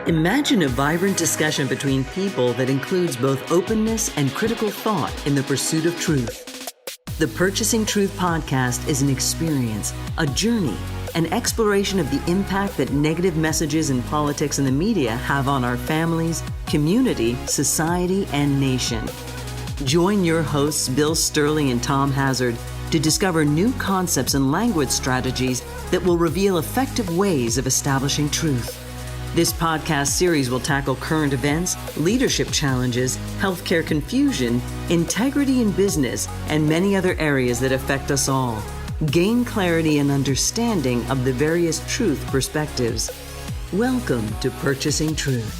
Imagine a vibrant discussion between people that includes both openness and critical thought in the pursuit of truth. The Purchasing Truth podcast is an experience, a journey, an exploration of the impact that negative messages in politics and the media have on our families, community, society, and nation. Join your hosts, Bill Sterling and Tom Hazard, to discover new concepts and language strategies that will reveal effective ways of establishing truth. This podcast series will tackle current events, leadership challenges, healthcare confusion, integrity in business, and many other areas that affect us all. Gain clarity and understanding of the various truth perspectives. Welcome to Purchasing Truth.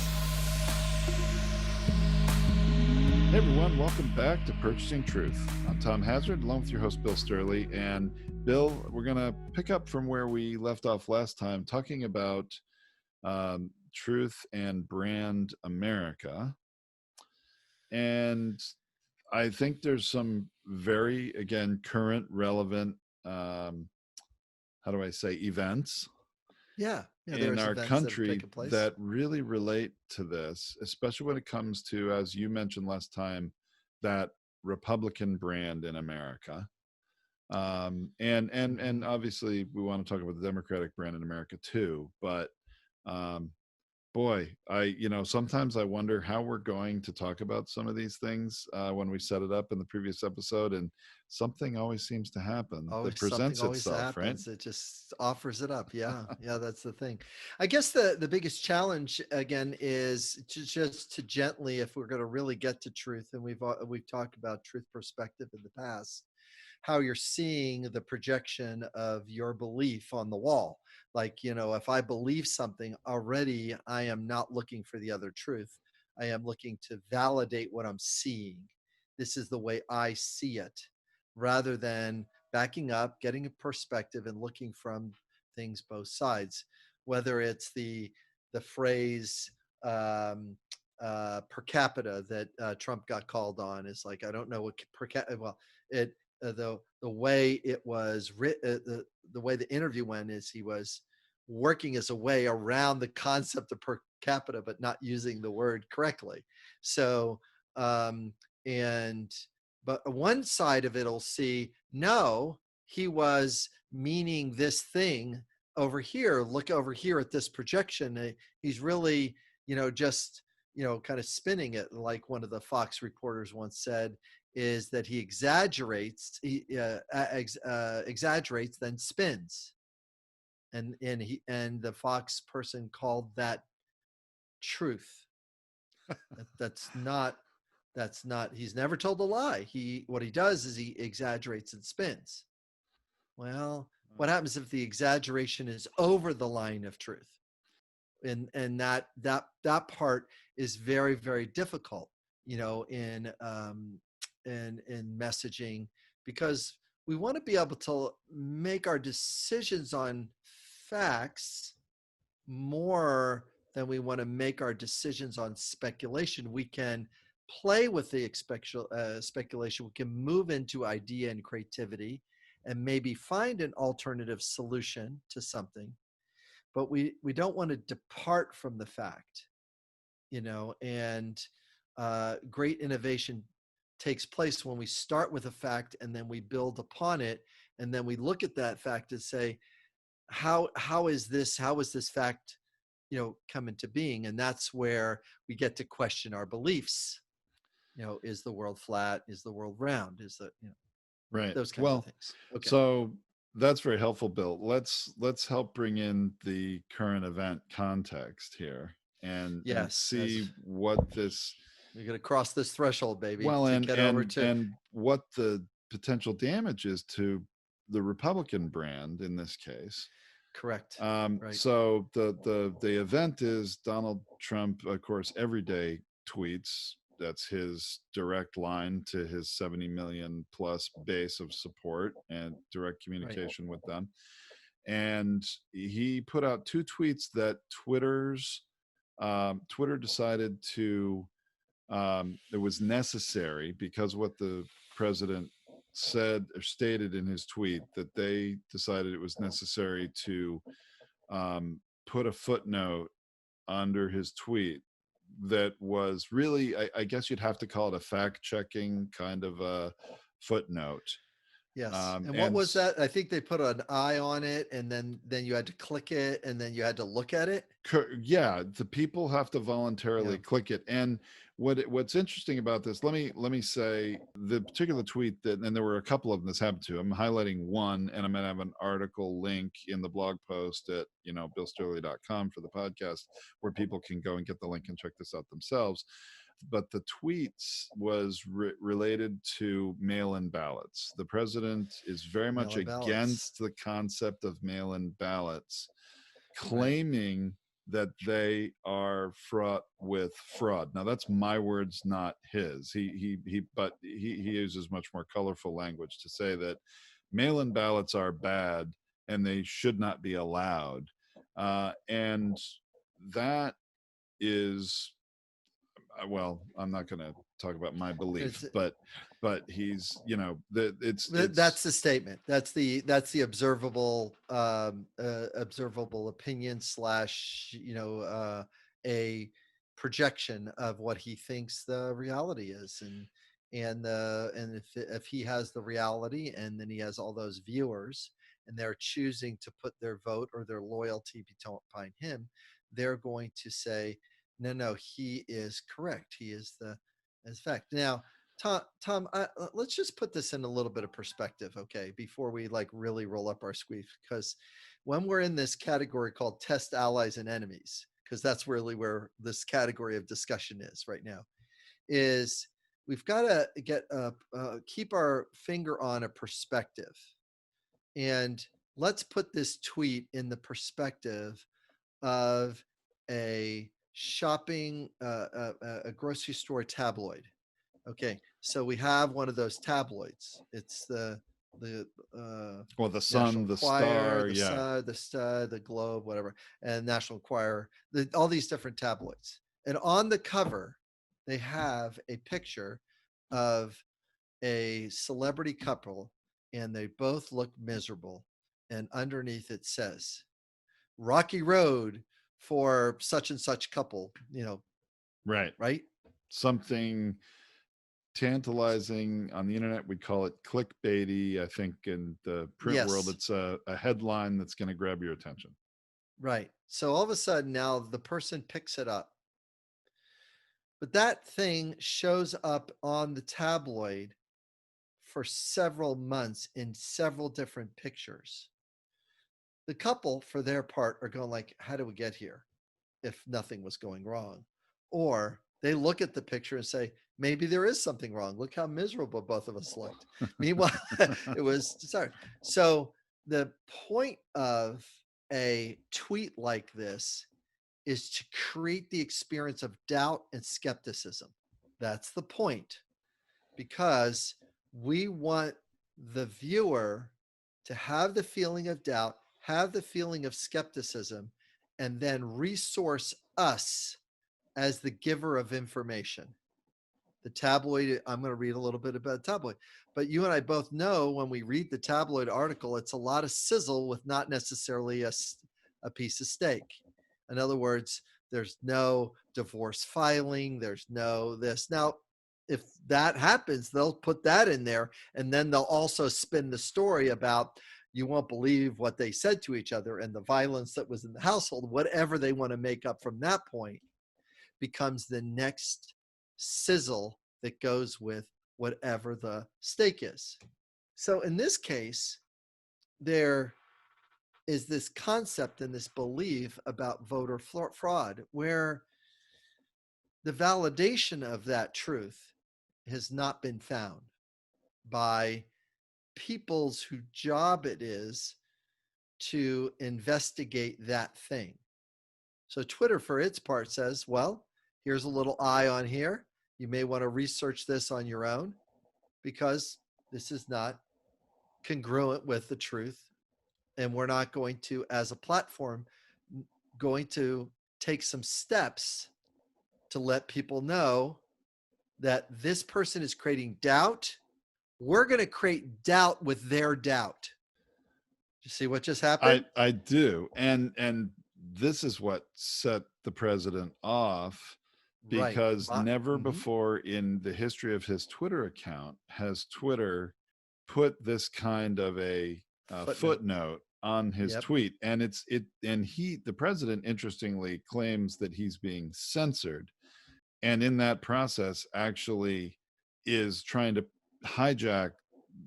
Hey everyone, welcome back to Purchasing Truth. I'm Tom Hazard, along with your host Bill Sterling. And Bill, we're going to pick up from where we left off last time, talking about Truth and Brand America. And I think there's some very, again, current, relevant, events in our country that really relate to this, especially when it comes to, as you mentioned last time, that Republican brand in America. And obviously we want to talk about the Democratic brand in America too, but sometimes I wonder how we're going to talk about some of these things when we set it up in the previous episode, and something always seems to happen that presents itself, right? It just offers it up. Yeah. Yeah. That's the thing. I guess the biggest challenge again is to gently, if we're going to really get to truth, and we've talked about truth perspective in the past, how you're seeing the projection of your belief on the wall. Like, if I believe something already, I am not looking for the other truth. I am looking to validate what I'm seeing. This is the way I see it, rather than backing up, getting a perspective and looking from things both sides, whether it's the phrase per capita that Trump got called on is like, I don't know what per capita, well, it, the way it was written, the way the interview went is he was working as a way around the concept of per capita, but not using the word correctly. So, but one side of it'll see, no, he was meaning this thing over here. Look over here at this projection. He's really, just, kind of spinning it, like one of the Fox reporters once said, is that he exaggerates, exaggerates, then spins. And the Fox person called that truth. That's not, he's never told a lie. What he does is he exaggerates and spins. Well, what happens if the exaggeration is over the line of truth? And that part is very, very difficult, in messaging, because we want to be able to make our decisions on facts more than we want to make our decisions on speculation. We can play with the speculation. We can move into idea and creativity and maybe find an alternative solution to something, but we don't want to depart from the fact, and great innovation takes place when we start with a fact and then we build upon it, and then we look at that fact and say, how is this fact come into being? And that's where we get to question our beliefs. Is the world flat? Is the world round? Is that right, those kinds of things. Okay. So that's very helpful, Bill. Let's help bring in the current event context here and see what this, you're going to cross this threshold, baby. Well, and what the potential damage is to the Republican brand in this case. Correct. Right. So the event is Donald Trump, of course, everyday tweets. That's his direct line to his 70 million plus base of support and direct communication with them. And he put out two tweets that Twitter decided to, it was necessary, because what the president said or stated in his tweet, that they decided it was necessary to put a footnote under his tweet that was really, I guess you'd have to call it a fact-checking kind of a footnote. Yes. And what And was that? I think they put an eye on it, and then you had to click it, and then you had to look at it. yeah, the people have to voluntarily Yeah. click it. And what's interesting about this, let me say the particular tweet that, and there were a couple of them this happened to. I'm highlighting one, and I'm going to have an article link in the blog post at billsterley.com for the podcast, where people can go and get the link and check this out themselves. But the tweets was related to mail-in ballots. The president is very much Mail-in ballots. against the concept of mail-in ballots, Right. claiming that they are fraught with fraud. Now that's my words, not his. But he uses much more colorful language to say that mail-in ballots are bad and they should not be allowed. And that is, well, I'm not going to talk about my belief, but he's, it's That's the statement. That's the observable observable opinion slash a projection of what he thinks the reality is, and if he has the reality, and then he has all those viewers, and they're choosing to put their vote or their loyalty behind him, they're going to say, no, he is correct. He is the as fact. Now, Tom, let's just put this in a little bit of perspective, okay, before we like really roll up our sleeves, because when we're in this category called test allies and enemies, because that's really where this category of discussion is right now, is we've got to keep our finger on a perspective, and let's put this tweet in the perspective of a shopping, a grocery store tabloid. Okay, so we have one of those tabloids. It's the well, the National Sun, the Enquirer, Star, the yeah. Sun, the Star, the Globe, whatever, and National Enquirer, all these different tabloids. And on the cover, they have a picture of a celebrity couple, and they both look miserable. And underneath it says, "Rocky Road for such and such couple," Right. Something tantalizing on the internet. We call it clickbaity. I think in the print world, it's a headline that's going to grab your attention. Right. So all of a sudden now the person picks it up, but that thing shows up on the tabloid for several months in several different pictures. The couple, for their part, are going like, how do we get here if nothing was going wrong? Or they look at the picture and say, maybe there is something wrong. Look how miserable both of us looked. Meanwhile, it was sorry. So the point of a tweet like this is to create the experience of doubt and skepticism. That's the point, because we want the viewer to have the feeling of doubt, have the feeling of skepticism, and then resource us as the giver of information. The tabloid, I'm going to read a little bit about the tabloid, but you and I both know when we read the tabloid article, it's a lot of sizzle with not necessarily a piece of steak. In other words, there's no divorce filing, there's no this. Now, if that happens, they'll put that in there, and then they'll also spin the story about, you won't believe what they said to each other and the violence that was in the household. Whatever they want to make up from that point becomes the next sizzle that goes with whatever the steak is. So in this case, there is this concept and this belief about voter fraud, where the validation of that truth has not been found by people's whose job it is to investigate that thing. So Twitter, for its part, says, well, here's a little eye on here. You may want to research this on your own, because this is not congruent with the truth. And we're not going to, as a platform, going to take some steps to let people know that this person is creating doubt. We're going to create doubt with their doubt. You see what just happened? I do. And this is what set the president off, Right. because never Mhm. before in the history of his Twitter account has Twitter put this kind of a Footnote. footnote on his Yep. tweet. And the president, interestingly, claims that he's being censored, and in that process actually is trying to hijack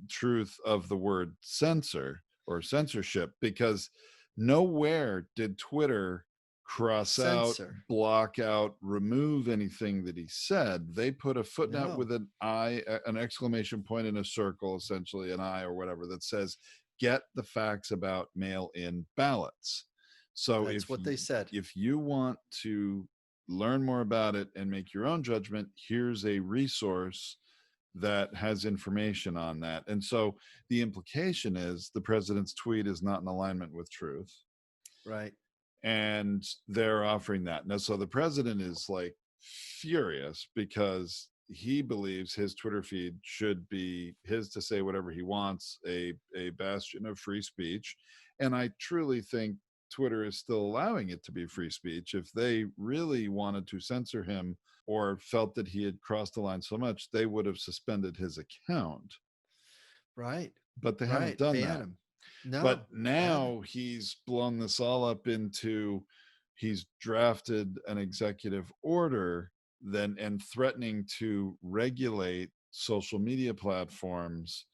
truth of the word censor or censorship, because nowhere did Twitter cross out, Censor. block out, remove anything that he said. They put a footnote No. with an exclamation point in a circle, essentially an I or whatever, that says, get the facts about mail-in ballots. So That's what they said. if you want to learn more about it and make your own judgment, here's a resource that has information on that. And so the implication is the president's tweet is not in alignment with truth. Right. And they're offering that. Now, so the president is like furious because he believes his Twitter feed should be his to say whatever he wants, a bastion of free speech. And I truly think Twitter is still allowing it to be free speech. If they really wanted to censor him or felt that he had crossed the line so much, they would have suspended his account. Right. But they haven't Right. done Ban that. him. No. But Ban him. now he's blown this all up into, he's drafted an executive order then and threatening to regulate social media platforms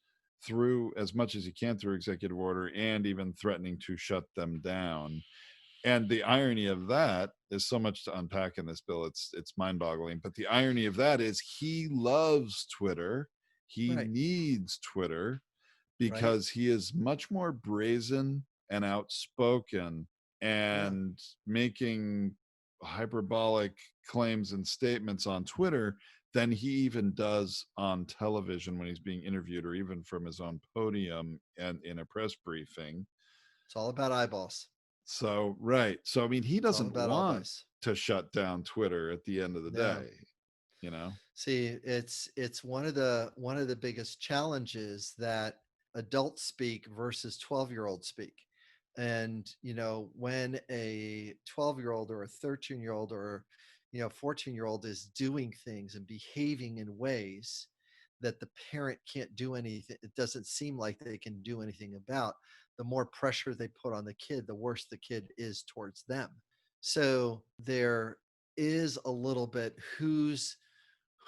through as much as he can through executive order, and even threatening to shut them down. And the irony of that is so much to unpack in this bill. It's mind-boggling. But the irony of that is he loves Twitter. He Right. needs Twitter Right. because he is much more brazen and outspoken Yeah. and making hyperbolic claims and statements on Twitter than he even does on television when he's being interviewed, or even from his own podium and in a press briefing. It's all about eyeballs. So, right. So, I mean, he It's all doesn't about want eyeballs. to shut down Twitter at the end of the No. day, you know? See, it's one of the biggest challenges that adults speak versus 12-year-old speak. And when a 12-year-old or a 13-year-old or 14-year-old is doing things and behaving in ways that the parent can't do anything, it doesn't seem like they can do anything about, the more pressure they put on the kid, the worse the kid is towards them. So there is a little bit who's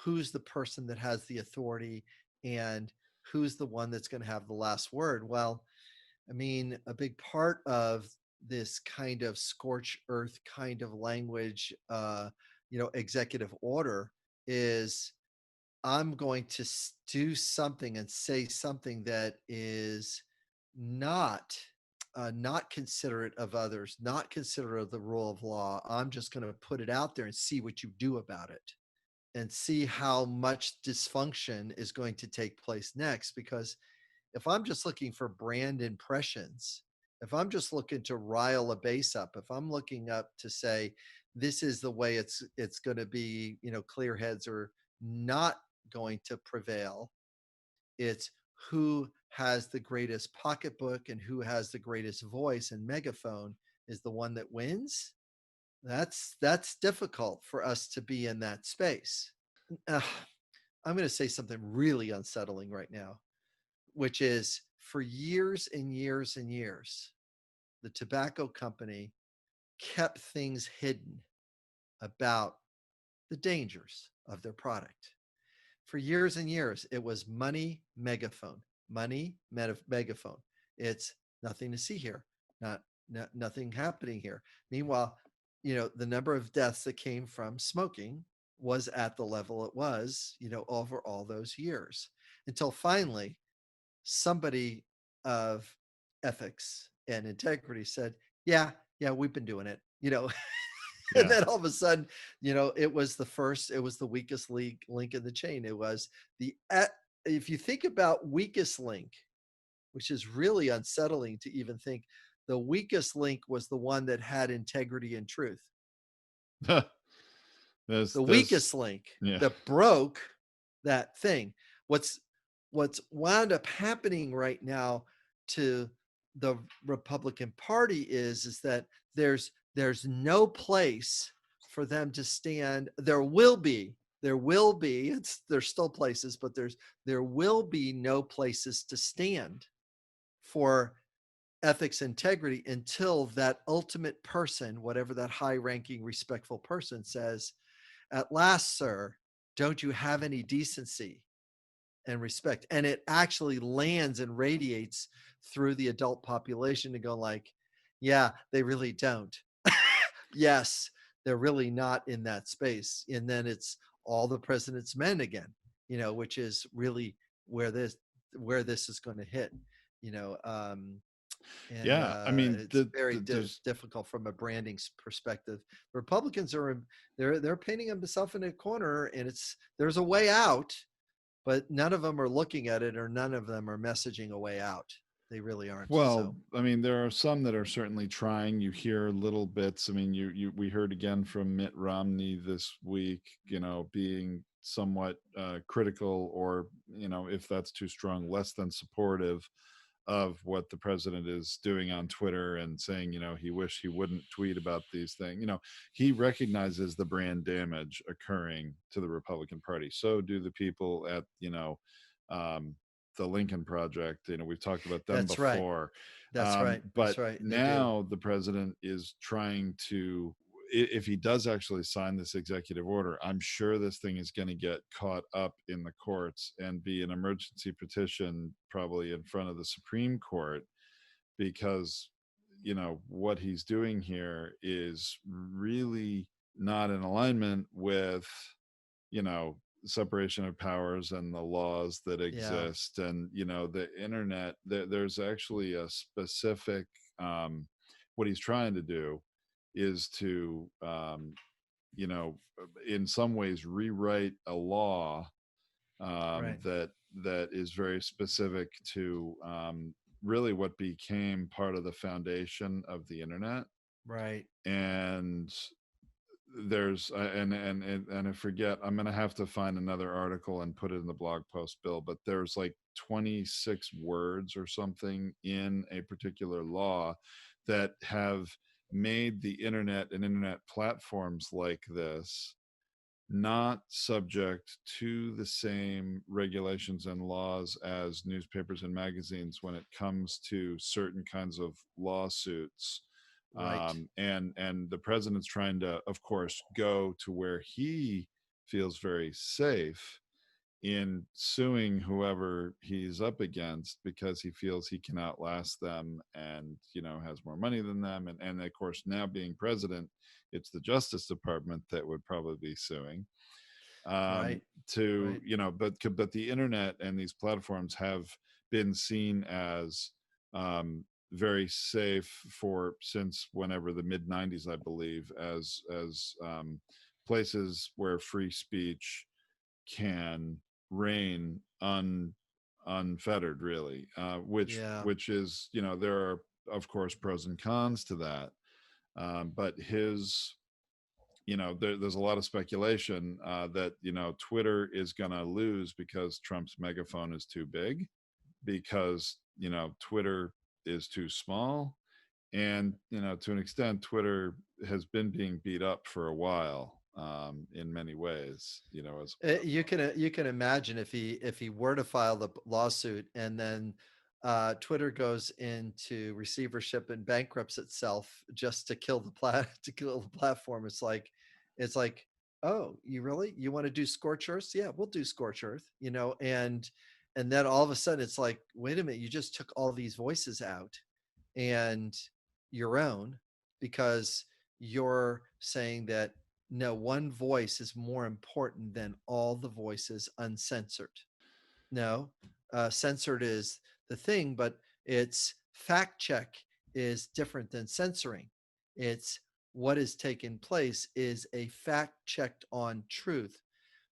the person that has the authority and who's the one that's going to have the last word. Well, I mean, a big part of this kind of scorch earth kind of language, executive order is, I'm going to do something and say something that is not not considerate of others, not considerate of the rule of law. I'm just going to put it out there and see what you do about it, and see how much dysfunction is going to take place next. Because if I'm just looking for brand impressions, if I'm just looking to rile a base up, if I'm looking up to say this is the way it's going to be, clear heads are not going to prevail. It's who has the greatest pocketbook and who has the greatest voice and megaphone is the one that wins. That's difficult for us to be in that space. uh, I'm going to say something really unsettling right now, which is, for years and years and years, the tobacco company kept things hidden about the dangers of their product. For years and years, it was money, megaphone, money, megaphone. It's nothing to see here, nothing happening here. Meanwhile, the number of deaths that came from smoking was at the level it was, over all those years, until finally somebody of ethics and integrity said, yeah, yeah, we've been doing it, and Yeah. then all of a sudden, it was the weakest link in the chain. It was if you think about weakest link, which is really unsettling to even think, the weakest link was the one that had integrity and truth. there's, The there's, weakest link yeah. that broke that thing. What's wound up happening right now to the Republican Party is that there's no place for them to stand. There's still places, but there will be no places to stand for ethics integrity until that ultimate person, whatever that high ranking respectful person, says, at last, sir, don't you have any decency and respect? And it actually lands and radiates through the adult population to go like, yeah, they really don't. Yes, they're really not in that space. And then it's all the president's men again, which is really where this is going to hit, you know. And Yeah, I mean, it's very difficult from a branding perspective. Republicans they're painting themselves in a corner, and there's a way out, but none of them are looking at it, or none of them are messaging a way out. They really aren't. well, I mean, there are some that are certainly trying. You hear little bits. I mean, we heard again from Mitt Romney this week, being somewhat critical, or if that's too strong, less than supportive of what the president is doing on Twitter, and saying, he wished he wouldn't tweet about these things. He recognizes the brand damage occurring to the Republican Party. So do the people at, um, the Lincoln Project. We've talked about them That's right. before. That's right. But That's right. now the president is trying to, if he does actually sign this executive order, I'm sure this thing is going to get caught up in the courts and be an emergency petition, probably in front of the Supreme Court, because what he's doing here is really not in alignment with separation of powers and the laws that exist. And the internet, there's actually a specific, what he's trying to do is to in some ways rewrite a law Right. that is very specific to really what became part of the foundation of the internet. Right. And there's and I forget, I'm gonna have to find another article and put it in the blog post, Bill, but there's like 26 words or something in a particular law that have made the internet and internet platforms like this not subject to the same regulations and laws as newspapers and magazines when it comes to certain kinds of lawsuits. Right. And the president's trying to, of course, go to where he feels very safe in suing whoever he's up against, because he feels he can outlast them, and has more money than them. And of course, now being president, it's the Justice Department that would probably be suing. Right. To Right. but the internet and these platforms have been seen as very safe since whenever, the mid 90s, I believe, as places where free speech can reign unfettered, really, which is, there are, of course, pros and cons to that. But there's a lot of speculation that Twitter is going to lose because Trump's megaphone is too big, because Twitter is too small. And to an extent, Twitter has been being beat up for a while, in many ways. As You can imagine if he were to file the lawsuit, and then Twitter goes into receivership and bankrupts itself just to kill the platform. It's like, oh, you want to do scorched earth? Yeah, we'll do scorched earth. And then all of a sudden it's like, wait a minute, you just took all these voices out, and your own, because you're saying that no, one voice is more important than all the voices uncensored. No, censored is the thing, but it's fact check is different than censoring. It's what has taken place is a fact checked on truth.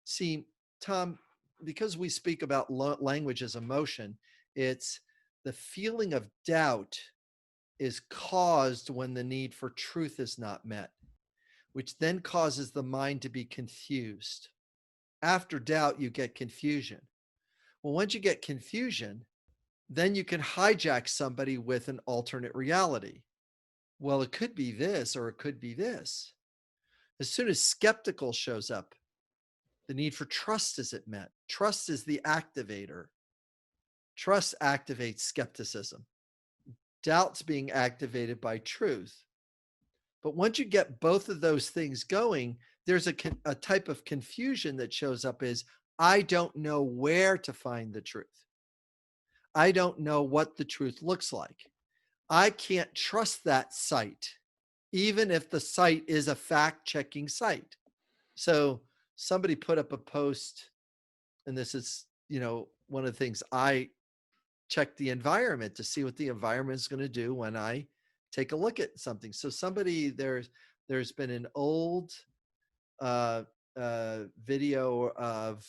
See, Tom, because we speak about language as emotion, it's the feeling of doubt is caused when the need for truth is not met, which then causes the mind to be confused. After doubt, you get confusion. Well, once you get confusion, then you can hijack somebody with an alternate reality. Well, it could be this, or it could be this. As soon as skeptical shows up, the need for trust isn't met. Trust is the activator. Trust activates skepticism. Doubt's being activated by truth. But once you get both of those things going, there's a type of confusion that shows up is, I don't know where to find the truth. I don't know what the truth looks like. I can't trust that site, even if the site is a fact-checking site. So somebody put up a post, and this is, one of the things I check the environment to see what the environment is going to do when I take a look at something. So there's been an old video of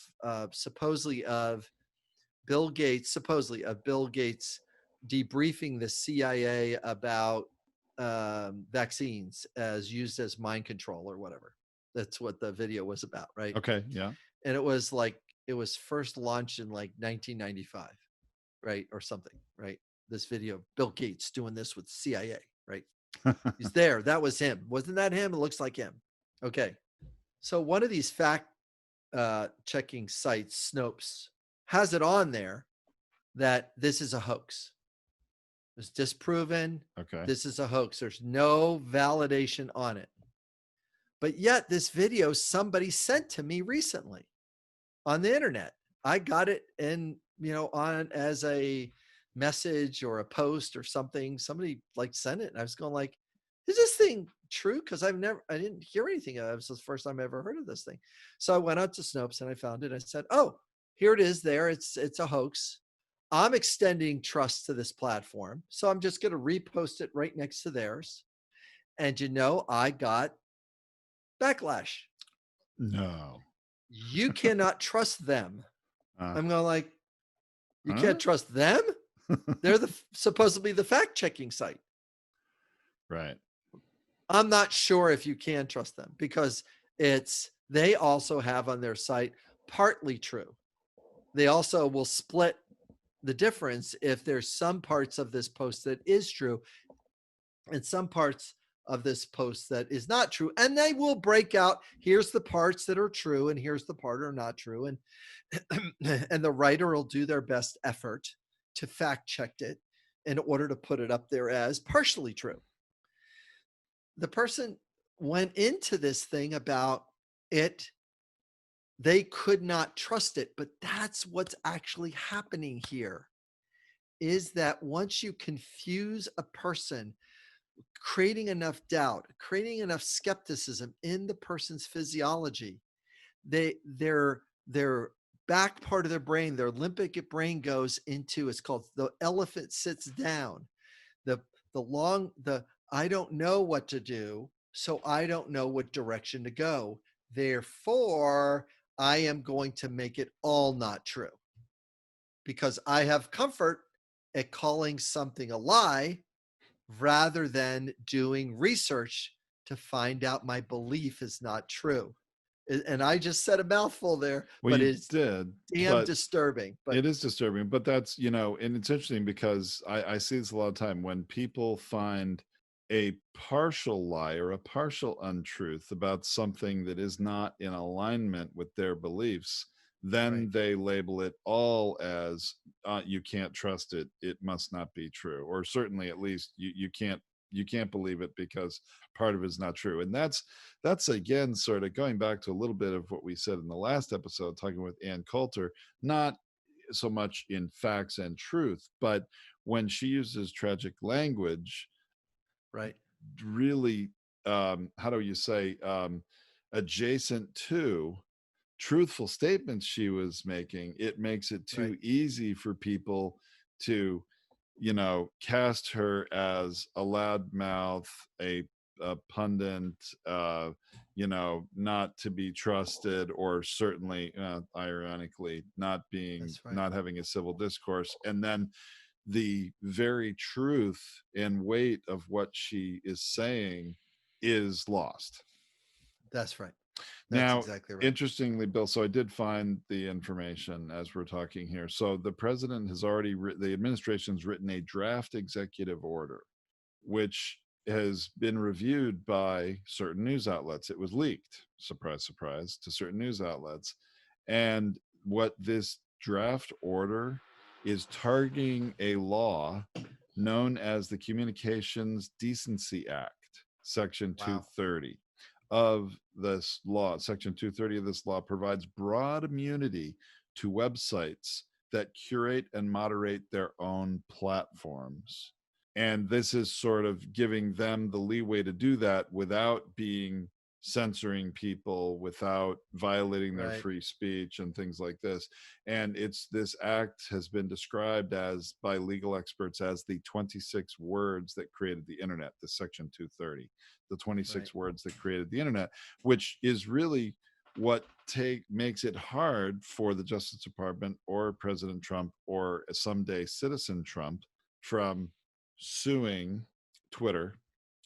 supposedly of Bill Gates debriefing the CIA about vaccines as used as mind control or whatever. That's what the video was about, right? Okay, yeah. And it was first launched in like 1995, right? Or something, right? This video, Bill Gates doing this with CIA, right? He's there. That was him. Wasn't that him? It looks like him. Okay. So one of these fact checking sites, Snopes, has it on there that this is a hoax. It's disproven. Okay. This is a hoax. There's no validation on it. But yet this video somebody sent to me recently on the internet. I got it in, on as a message or a post or something. Somebody sent it. And I was going like, is this thing true? Because I didn't hear anything. It was the first time I ever heard of this thing. So I went out to Snopes and I found it. I said, oh, here it is there. It's a hoax. I'm extending trust to this platform. So I'm just going to repost it right next to theirs. And I got backlash. No. You cannot trust them. I'm going like, you can't trust them? They're supposed to be the fact-checking site. Right. I'm not sure if you can trust them because they also have on their site partly true. They also will split the difference if there's some parts of this post that is true and some parts of this post that is not true. And they will break out, here's the parts that are true and here's the part are not true. And, and the writer will do their best effort to fact check it in order to put it up there as partially true. The person went into this thing about it. They could not trust it, but that's what's actually happening here is that once you confuse a person, creating enough doubt, creating enough skepticism in the person's physiology, their back part of their brain, their limbic brain goes into, it's called the elephant sits down. The I don't know what to do, so I don't know what direction to go. Therefore, I am going to make it all not true because I have comfort at calling something a lie rather than doing research to find out my belief is not true. And I just said a mouthful there, Well, but it's damn disturbing. But it is disturbing, but that's, and it's interesting because I see this a lot of time when people find a partial lie or a partial untruth about something that is not in alignment with their beliefs, then they label it all as you can't trust it. It must not be true, or certainly at least you can't believe it because part of it is not true. And that's again sort of going back to a little bit of what we said in the last episode, talking with Ann Coulter, not so much in facts and truth, but when she uses tragic language, really, how do you say, adjacent to truthful statements she was making, it makes it too easy for people to, cast her as a loudmouth, a pundit, not to be trusted, or certainly, ironically, not having a civil discourse. And then the very truth and weight of what she is saying is lost. That's right. That's now, exactly right. Interestingly, Bill, so I did find the information as we're talking here. So the president has already the administration's written a draft executive order, which has been reviewed by certain news outlets. It was leaked, surprise, surprise, to certain news outlets. And what this draft order is targeting a law known as the Communications Decency Act, Section Wow. 230 of this law. Section 230 of this law provides broad immunity to websites that curate and moderate their own platforms. And this is sort of giving them the leeway to do that without being censoring people, without violating their Right. free speech and things like this. And it's this act has been described as by legal experts as the 26 words that created the internet, the Section 230, the 26 Right. words that created the internet, which is really what makes it hard for the Justice Department or President Trump or someday Citizen Trump from suing Twitter.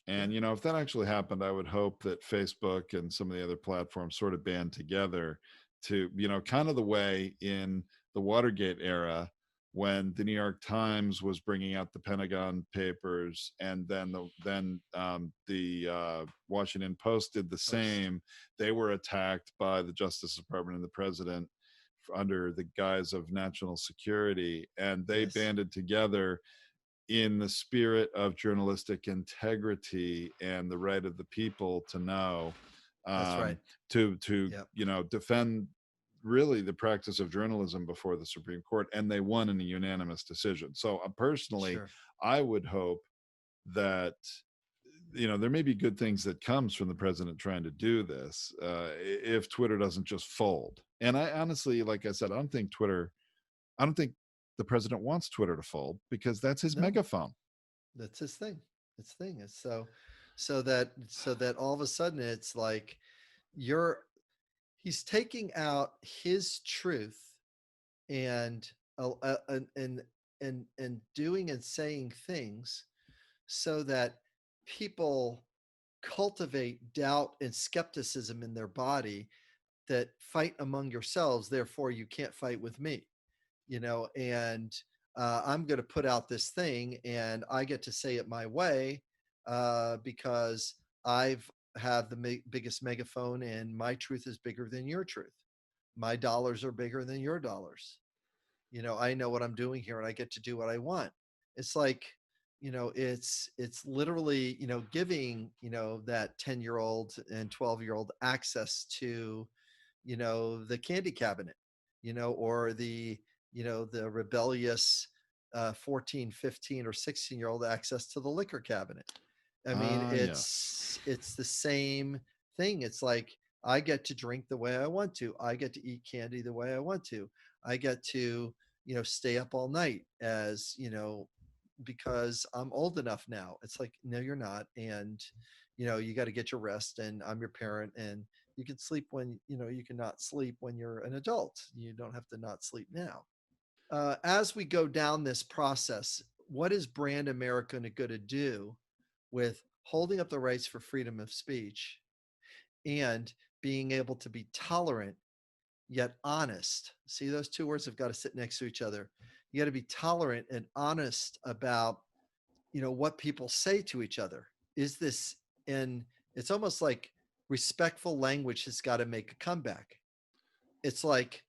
And, you know, if that actually happened, I would hope that Facebook and some of the other platforms sort of band together to, you know, kind of the way in the Watergate era when the New York Times was bringing out the Pentagon Papers, and then the Washington Post did the Post. same. They were attacked by the Justice Department and the president under the guise of national security, and they Yes. banded together in the spirit of journalistic integrity and the right of the people to know, That's right. um, to Yep. you know, defend really the practice of journalism before the Supreme Court, and they won in a unanimous decision. So personally, Sure. I would hope that, you know, there may be good things that comes from the president trying to do this, if Twitter doesn't just fold. And I honestly, like I said, I don't think the president wants Twitter to fold, because that's his No, megaphone. that's his thing. His thing is so that all of a sudden it's like you're he's taking out his truth and and doing and saying things so that people cultivate doubt and skepticism in their body, that fight among yourselves, therefore you can't fight with me, and I'm going to put out this thing and I get to say it my way, because I've have the biggest megaphone and my truth is bigger than your truth. My dollars are bigger than your dollars. I know what I'm doing here and I get to do what I want. It's like, it's literally, giving, that 10-year-old and 12-year-old access to, the candy cabinet, or the rebellious 14, 15, or 16-year-old access to the liquor cabinet. I mean, Ah, yes. it's the same thing. It's like I get to drink the way I want to. I get to eat candy the way I want to. I get to, stay up all night because I'm old enough now. It's like, no, you're not. And, you got to get your rest, and I'm your parent, and you can sleep when, you cannot sleep when you're an adult. You don't have to not sleep now. As we go down this process, what is Brand America going to do with holding up the rights for freedom of speech and being able to be tolerant yet honest? See, those two words have got to sit next to each other. You got to be tolerant and honest about, what people say to each other. Is this, and it's almost like respectful language has got to make a comeback. It's like,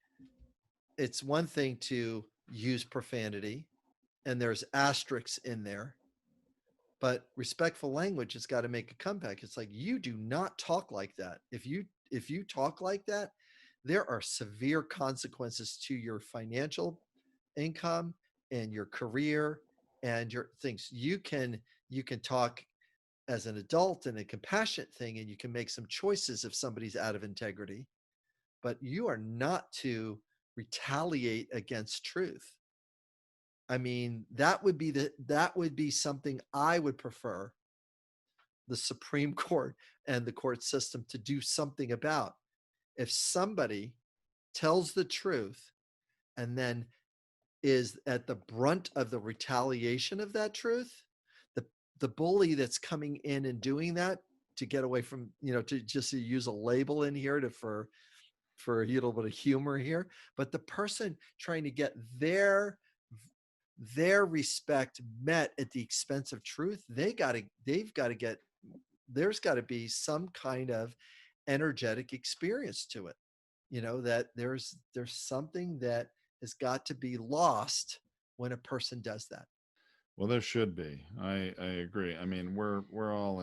it's one thing to use profanity and there's asterisks in there, but respectful language has got to make a comeback. It's like, you do not talk like that. If you talk like that, there are severe consequences to your financial income and your career and your things. You can talk as an adult and a compassionate thing, and you can make some choices if somebody's out of integrity, but you are not to retaliate against truth. I mean, that would be something I would prefer the Supreme Court and the court system to do something about. If somebody tells the truth and then is at the brunt of the retaliation of that truth, the the bully that's coming in and doing that to get away from, to just use a label in here to for a little bit of humor here, but the person trying to get their their respect met at the expense of truth, they've got to get, there's got to be some kind of energetic experience to it. That there's something that has got to be lost when a person does that. Well, there should be. I agree. I mean, we're all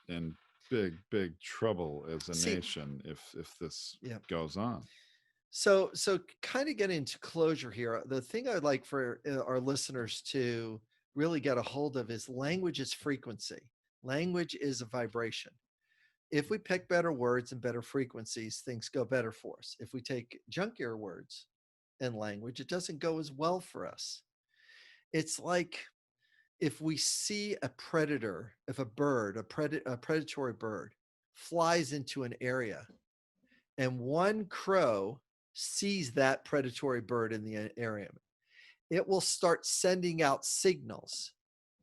in big trouble as a See, nation if this yeah. goes on. So kind of getting into closure here, the thing I'd like for our listeners to really get a hold of is language is frequency. Language is a vibration. If we pick better words and better frequencies, things go better for us. If we take junkier words and language, it doesn't go as well for us. It's like if we see a predator, if a bird, a predatory bird flies into an area and one crow sees that predatory bird in the area, it will start sending out signals,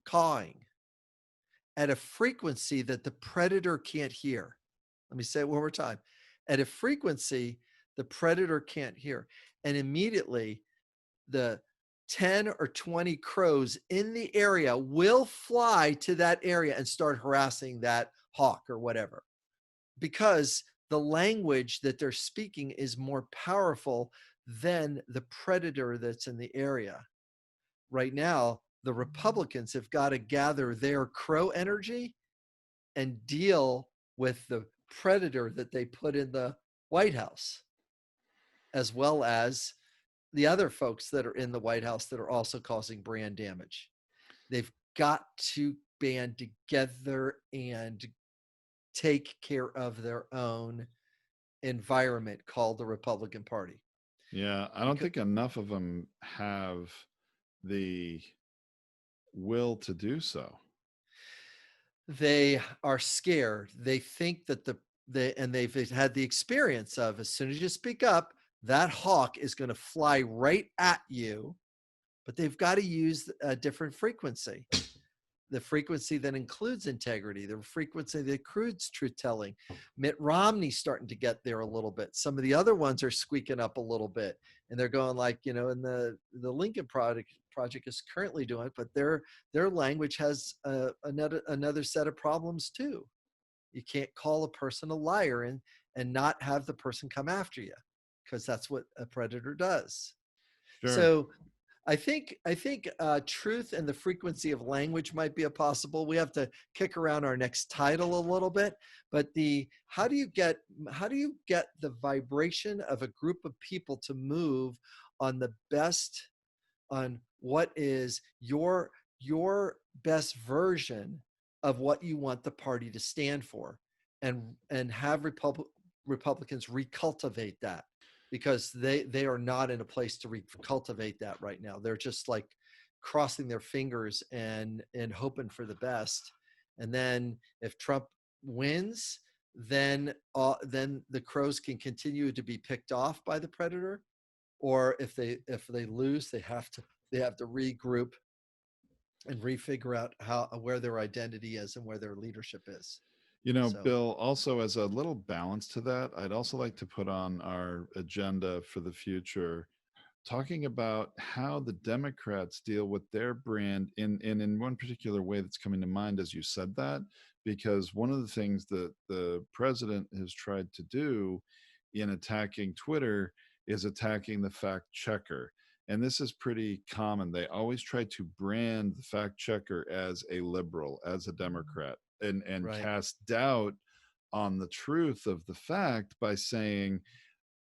cawing at a frequency that the predator can't hear. Let me say it one more time. At a frequency the predator can't hear. And immediately the 10 or 20 crows in the area will fly to that area and start harassing that hawk or whatever, because the language that they're speaking is more powerful than the predator that's in the area. Right now, the Republicans have got to gather their crow energy and deal with the predator that they put in the White House, as well as the other folks that are in the White House that are also causing brand damage. They've got to band together and take care of their own environment called the Republican Party. Yeah, I don't think enough of them have the will to do so. They are scared. They think that they've had the experience of, as soon as you speak up, that hawk is going to fly right at you, but they've got to use a different frequency. The frequency that includes integrity, the frequency that includes truth telling. Mitt Romney's starting to get there a little bit. Some of the other ones are squeaking up a little bit, and they're going like, and the Lincoln project is currently doing it, but their language has another set of problems too. You can't call a person a liar and not have the person come after you, because that's what a predator does. Sure. So I think truth and the frequency of language might be a possible. We have to kick around our next title a little bit, but how do you get the vibration of a group of people to move on what is your best version of what you want the party to stand for, and have Republicans recultivate that, because they are not in a place to recultivate that right now. They're just like crossing their fingers and hoping for the best. And then if Trump wins, then the crows can continue to be picked off by the predator. Or if they lose, they have to regroup and refigure out where their identity is and where their leadership is. So, Bill, also as a little balance to that, I'd also like to put on our agenda for the future, talking about how the Democrats deal with their brand in one particular way that's coming to mind as you said that, because one of the things that the president has tried to do in attacking Twitter is attacking the fact checker. And this is pretty common. They always try to brand the fact checker as a liberal, as a Democrat, and right. cast doubt on the truth of the fact by saying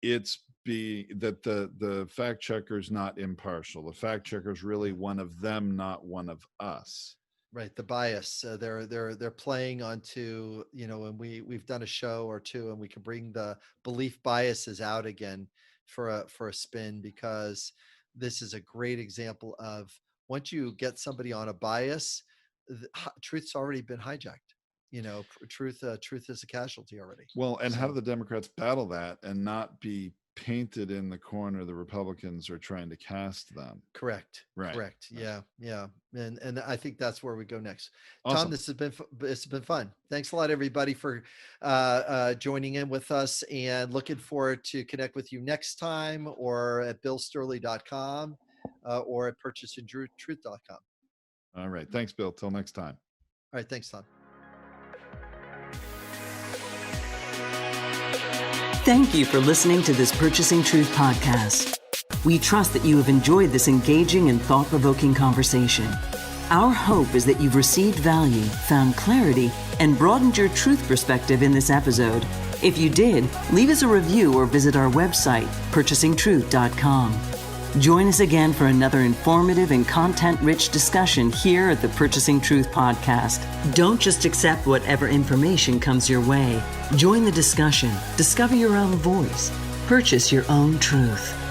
that the fact checker is not impartial. The fact checker is really one of them, not one of us. Right, the bias. They're playing onto, and we've done a show or two, and we can bring the belief biases out again for a spin, because this is a great example of, once you get somebody on a bias, truth's already been hijacked. Truth is a casualty already. Well, and how do the Democrats battle that and not be painted in the corner the Republicans are trying to cast them? Correct. Right. Correct. Yeah. And I think that's where we go next. Awesome. Tom, it's been fun. Thanks a lot, everybody, for joining in with us, and looking forward to connect with you next time, or at billsturley.com. or at purchasingtruth.com. All right. Thanks, Bill. Till next time. All right. Thanks, Tom. Thank you for listening to this Purchasing Truth podcast. We trust that you have enjoyed this engaging and thought-provoking conversation. Our hope is that you've received value, found clarity, and broadened your truth perspective in this episode. If you did, leave us a review or visit our website, purchasingtruth.com. Join us again for another informative and content-rich discussion here at the Purchasing Truth podcast. Don't just accept whatever information comes your way. Join the discussion. Discover your own voice. Purchase your own truth.